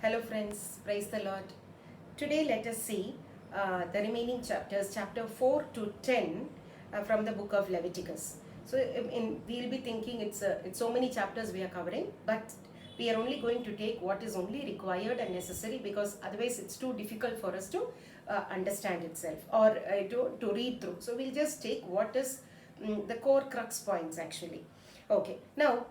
Hello friends, praise the Lord. Today let us see the remaining chapters, chapter 4 to 10 from the book of Leviticus. So we'll be thinking it's so many chapters we are covering, but we are only going to take what is only required and necessary, because otherwise it's too difficult for us to understand itself or to read through. So we'll just take what is the core crux points actually. Okay, now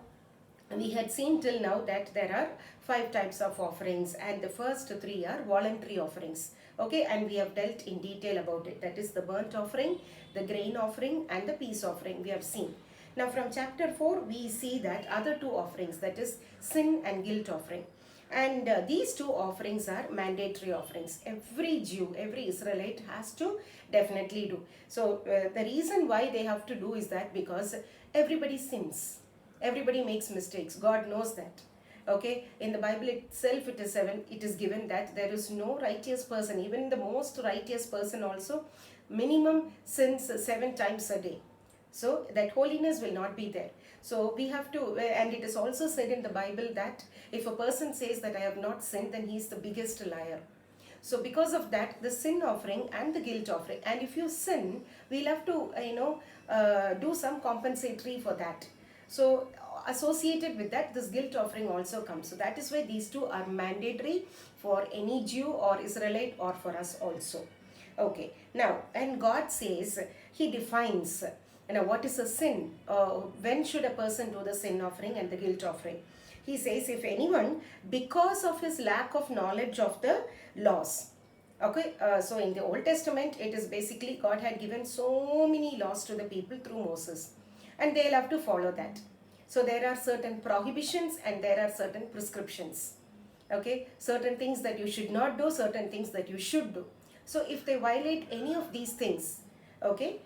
we had seen till now that there are 5 types of offerings, and the first 3 are voluntary offerings. Okay, and we have dealt in detail about it. That is the burnt offering, the grain offering, and the peace offering we have seen. Now from chapter 4 we see that other 2 offerings, that is sin and guilt offering. And these 2 offerings are mandatory offerings. Every Jew, every Israelite has to definitely do. So the reason why they have to do is that because everybody sins. Everybody makes mistakes. God knows that. Okay, in the Bible itself it is given that there is no righteous person, even the most righteous person also minimum sins 7 times a day. So that holiness will not be there. So we have to, and it is also said in the Bible that if a person says that I have not sinned, then he is the biggest liar. So because of that, the sin offering and the guilt offering, and if you sin, we'll have to do some compensatory for that. So associated with that, this guilt offering also comes. So that is why these 2 are mandatory for any Jew or Israelite, or for us also. Okay, now, and God says, he defines what is a sin. When should a person do the sin offering and the guilt offering? He says, if anyone, because of his lack of knowledge of the laws. Okay, so in the Old Testament, it is basically God had given so many laws to the people through Moses, and they'll have to follow that. So there are certain prohibitions and there are certain prescriptions. Okay, certain things that you should not do, certain things that you should do. So if they violate any of these things, okay,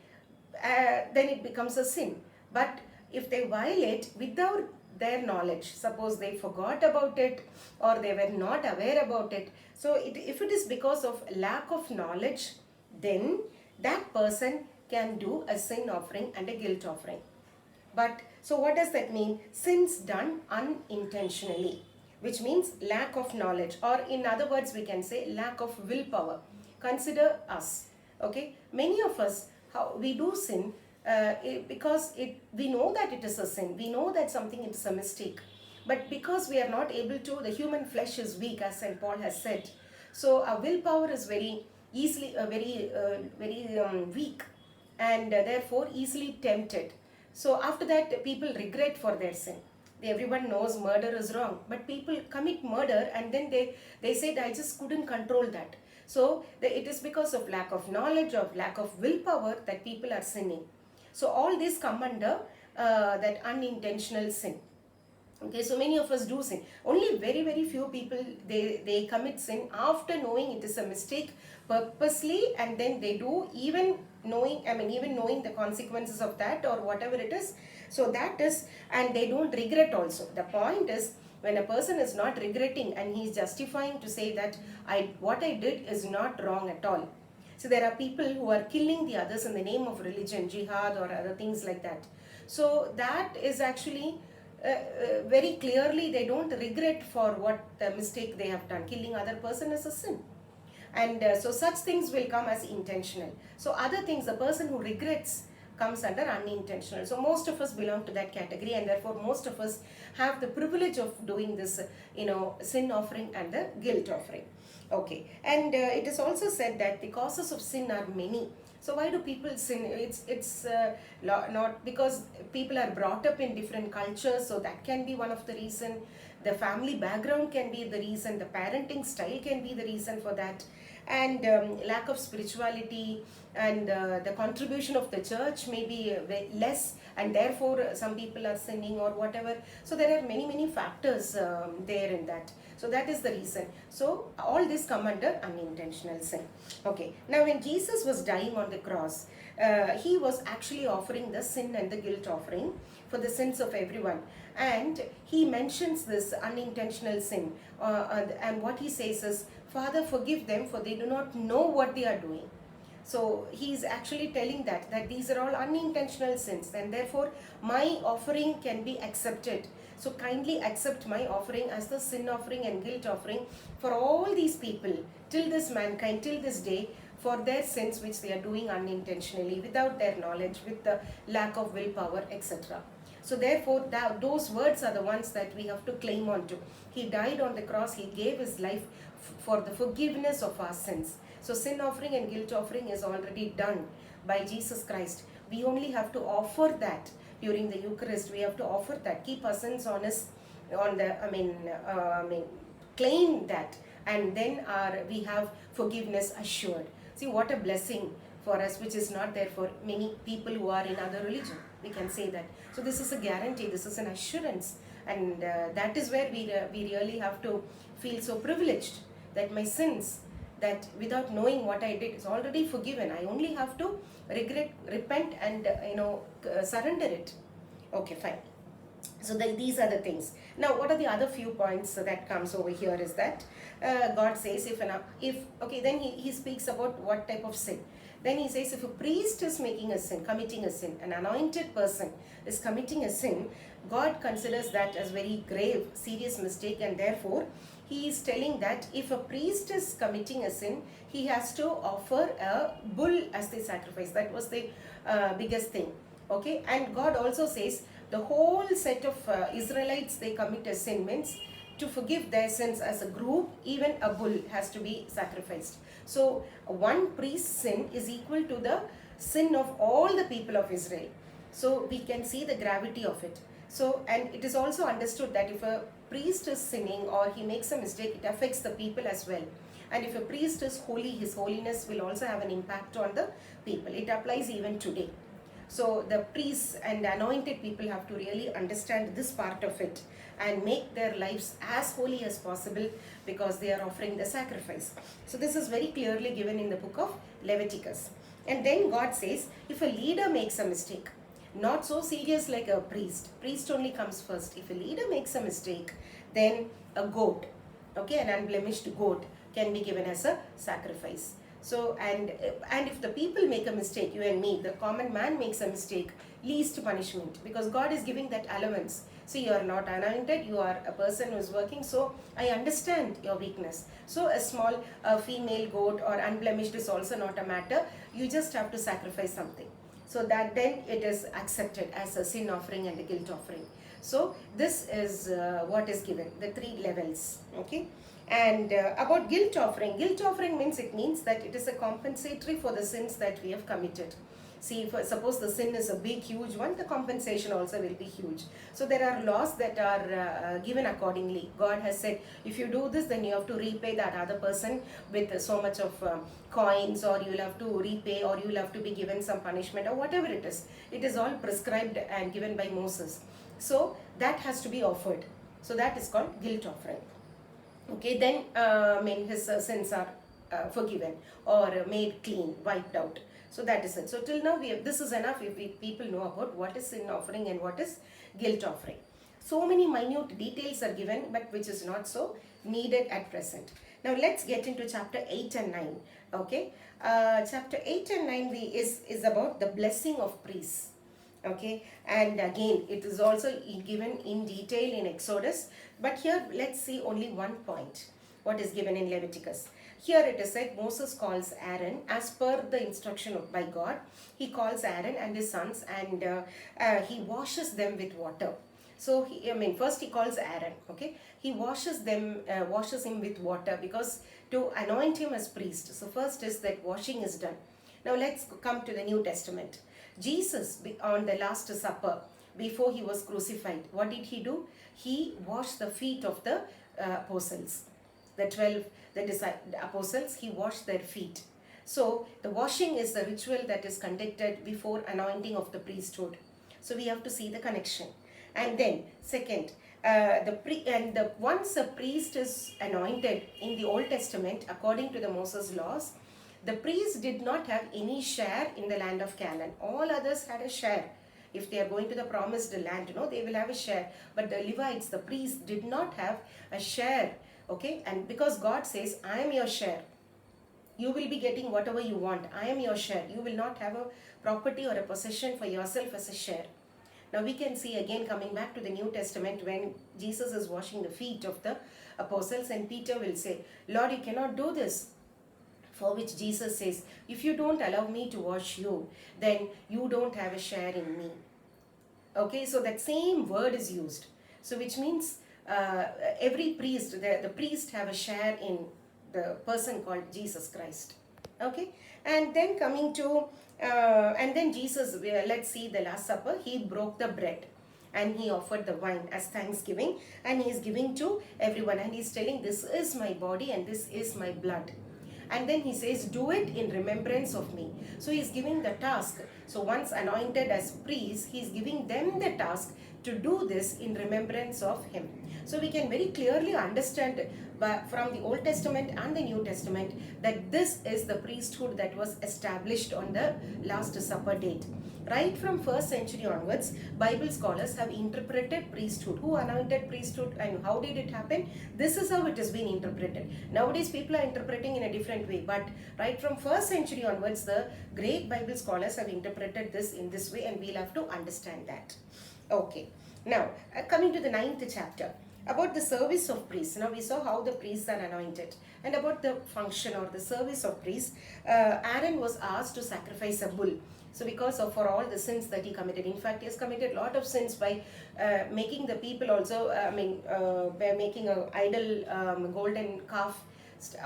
then it becomes a sin. But if they violate without their knowledge, suppose they forgot about it or they were not aware about it, so if it is because of lack of knowledge, then that person can do a sin offering and a guilt offering. But so what does that mean? Sins done unintentionally, which means lack of knowledge, or in other words we can say lack of willpower. Consider us. Okay, many of us, how we do sin because we know that it is a sin, we know that something is a mistake, but because we are not able to, the human flesh is weak, as St. Paul has said. So our willpower is very easily very weak, and therefore easily tempted. So after that, people regret for their sin. Everyone knows murder is wrong, but people commit murder and then they said, I just couldn't control that. So it is because of lack of knowledge, of lack of willpower, that people are sinning. So all these come under that unintentional sin. Okay, so many of us do sin. Only very few people, they commit sin after knowing it is a mistake purposely, and then they do, even knowing the consequences of that or whatever it is. So that is, and they don't regret also. The point is, when a person is not regretting and he is justifying to say that what I did is not wrong at all. So there are people who are killing the others in the name of religion, jihad or other things like that. So that is actually very clearly they don't regret for what the mistake they have done. Killing other person is a sin. And so such things will come as intentional. So other things, the person who regrets comes under unintentional. So most of us belong to that category, and therefore most of us have the privilege of doing this, sin offering and the guilt offering. Okay, and it is also said that the causes of sin are many. So why do people sin? It's not because people are brought up in different cultures, so that can be one of the reason. The family background can be the reason. The parenting style can be the reason for that, and lack of spirituality, and the contribution of the church may be less, and therefore some people are sinning or whatever. So there are many factors there in that. So that is the reason. So all this come under unintentional sin. Okay, now when Jesus was dying on the cross, he was actually offering the sin and the guilt offering for the sins of everyone, and he mentions this unintentional sin, and what he says is, Father, forgive them, for they do not know what they are doing. So he's actually telling that these are all unintentional sins, and therefore my offering can be accepted. So kindly accept my offering as the sin offering and guilt offering for all these people, till this mankind, till this day, for their sins which they are doing unintentionally, without their knowledge, with the lack of willpower, etc. So therefore those words are the ones that we have to claim on to. He died on the cross, he gave his life for the forgiveness of our sins. So sin offering and guilt offering is already done by Jesus Christ. We only have to offer that during the Eucharist. We have to offer that, keep our sins on us, on the claim that, and then we have forgiveness assured. See what a blessing for us, which is not there for many people who are in other religion. We can say that. So this is a guarantee, this is an assurance, and that is where we really have to feel so privileged that my sins, that without knowing what I did, is already forgiven. I only have to repent and surrender it. Okay, fine. So these are the things. Now what are the other few points that comes over here is that God says if okay, then he speaks about what type of sin. Then he says if a priest is making a sin, committing a sin, an anointed person is committing a sin, God considers that as very grave, serious mistake, and therefore he is telling that if a priest is committing a sin, he has to offer a bull as the sacrifice. That was the biggest thing. Okay, and God also says the whole set of Israelites, they commit a sin, means to forgive their sins as a group, even a bull has to be sacrificed. So one priest's sin is equal to the sin of all the people of Israel. So we can see the gravity of it. So, and it is also understood that if a priest is sinning or he makes a mistake, it affects the people as well. And if a priest is holy, his holiness will also have an impact on the people. It applies even today. So the priests and anointed people have to really understand this part of it and make their lives as holy as possible, because they are offering the sacrifice. So this is very clearly given in the book of Leviticus. And then God says, if a leader makes a mistake, not so serious like a priest only comes first. If a leader makes a mistake, then a goat, okay, an unblemished goat can be given as a sacrifice. So, and if the people make a mistake, you and me, the common man makes a mistake, least punishment, because God is giving that allowance. So you are not anointed, you are a person who is working, so I understand your weakness. So a small female goat or unblemished is also not a matter. You just have to sacrifice something. So that then it is accepted as a sin offering and a guilt offering. So this is what is given, the 3 levels. Okay. And about guilt offering means, it means that it is a compensatory for the sins that we have committed. See, if suppose the sin is a big, huge one, the compensation also will be huge. So there are laws that are given accordingly. God has said, if you do this, then you have to repay that other person with so much of coins, or you will have to repay, or you will have to be given some punishment, or whatever it is. It is all prescribed and given by Moses. So that has to be offered. So that is called guilt offering. Okay, then his sins are forgiven or made clean, wiped out. So that is it. So till now this is enough if people know about what is sin offering and what is guilt offering. So many minute details are given, but which is not so needed at present. Now let's get into chapter 8 and 9. Okay, chapter 8 and 9 is about the blessing of priests. Okay, and again it is also given in detail in Exodus, but here let's see only one point, what is given in Leviticus. Here it is said Moses calls Aaron as per the instruction by God. He calls Aaron and his sons, and he washes them with water. So first he calls Aaron, okay, he washes him with water, because to anoint him as priest. So first is that washing is done. Now let's come to the New Testament. Jesus, on the Last Supper, before he was crucified, what did he do? He washed the feet of the apostles, the 12, the apostles, he washed their feet. So the washing is the ritual that is conducted before anointing of the priesthood. So we have to see the connection. And then second, once a priest is anointed in the Old Testament, according to the Moses laws, the priests did not have any share in the land of Canaan. All others had a share. If they are going to the promised land, they will have a share. But the Levites, the priests, did not have a share. Okay, and because God says, I am your share. You will be getting whatever you want. I am your share. You will not have a property or a possession for yourself as a share. Now we can see again, coming back to the New Testament, when Jesus is washing the feet of the apostles, and Peter will say, Lord, you cannot do this. For which Jesus says, if you don't allow me to wash you, then you don't have a share in me. Okay, so that same word is used. So which means every priest, the priest have a share in the person called Jesus Christ. Okay, and then coming to, and then Jesus, let's see the Last Supper, he broke the bread and he offered the wine as thanksgiving, and he is giving to everyone, and he's telling, this is my body and this is my blood. And then he says, do it in remembrance of me. So he's giving the task. So once anointed as priests, he's giving them the task to do this in remembrance of him. So we can very clearly understand from the Old Testament and the New Testament that this is the priesthood that was established on the Last Supper date. Right from 1st century onwards, Bible scholars have interpreted priesthood. Who anointed priesthood and how did it happen? This is how it has been interpreted. Nowadays people are interpreting in a different way, but right from 1st century onwards, the great Bible scholars have interpreted this in this way, and we'll have to understand that. Okay, now coming to the 9th chapter, about the service of priests. Now we saw how the priests are anointed, and about the function or the service of priests. Aaron was asked to sacrifice a bull. So because of for all the sins that he committed, in fact he has committed a lot of sins by making the people also, by making an idol, golden calf,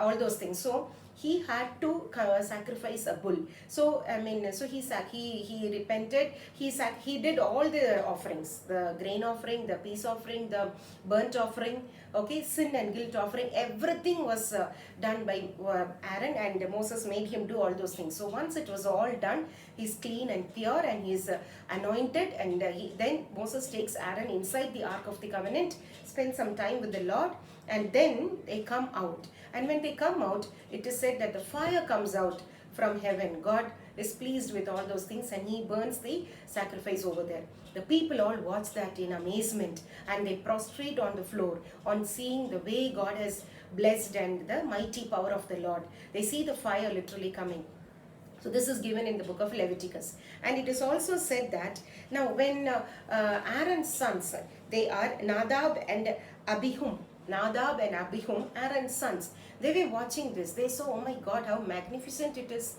all those things. So he had to sacrifice a bull. So so he repented. He did all the offerings, the grain offering, the peace offering, the burnt offering, okay, sin and guilt offering. Everything was done by Aaron, and Moses made him do all those things. So once it was all done, he's clean and pure, and he's anointed. And then Moses takes Aaron inside the Ark of the Covenant, spends some time with the Lord, and then they come out. And when they come out, it is said that the fire comes out from heaven. God is pleased with all those things, and he burns the sacrifice over there. The people all watch that in amazement, and they prostrate on the floor on seeing the way God has blessed and the mighty power of the Lord. They see the fire literally coming. So this is given in the book of Leviticus. And it is also said that now when Aaron's sons, they are Nadab and Abihu. Nadab and Abihu, Aaron's sons, they were watching this. They saw, oh my God, how magnificent it is.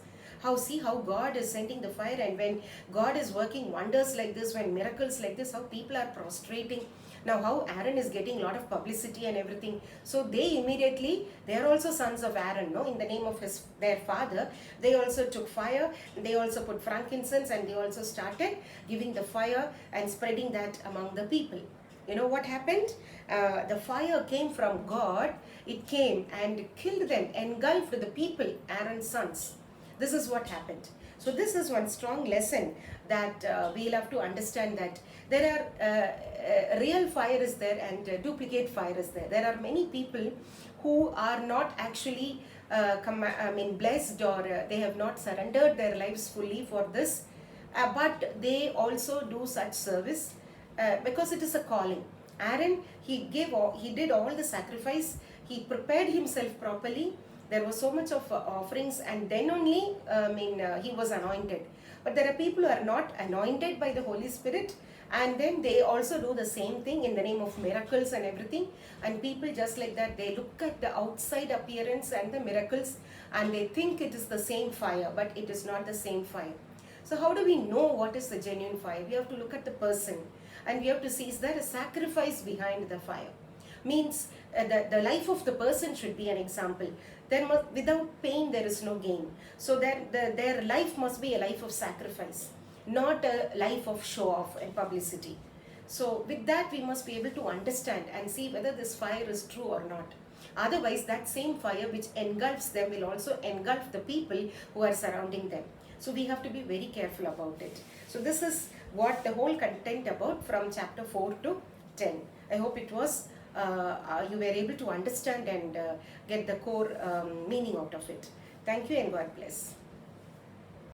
See how God is sending the fire, and when God is working wonders like this, when miracles like this, how people are prostrating. Now how Aaron is getting a lot of publicity and everything. So they immediately, they are also sons of Aaron, no? In the name of their father, they also took fire, they also put frankincense, and they also started giving the fire and spreading that among the people. You know what happened? The fire came from God. It came and killed them, engulfed the people, Aaron's sons. This is what happened. So this is one strong lesson that we'll have to understand, that there are real fire is there and duplicate fire is there. There are many people who are not actually blessed, or they have not surrendered their lives fully for this, but they also do such service because it is a calling. Aaron, he did all the sacrifice. He prepared himself properly. There was so much of offerings, and then only he was anointed. But there are people who are not anointed by the Holy Spirit, and then they also do the same thing in the name of miracles and everything. And people just like that, they look at the outside appearance and the miracles, and they think it is the same fire, but it is not the same fire. So how do we know what is the genuine fire? We have to look at the person, and we have to see, is there a sacrifice behind the fire? Means the life of the person should be an example. Without pain there is no gain. So their life must be a life of sacrifice, not a life of show off and publicity. So with that we must be able to understand and see whether this fire is true or not. Otherwise that same fire which engulfs them will also engulf the people who are surrounding them. So we have to be very careful about it. So this is what the whole content about from chapter 4 to 10. I hope it was you were able to understand and get the core meaning out of it. Thank you and God bless.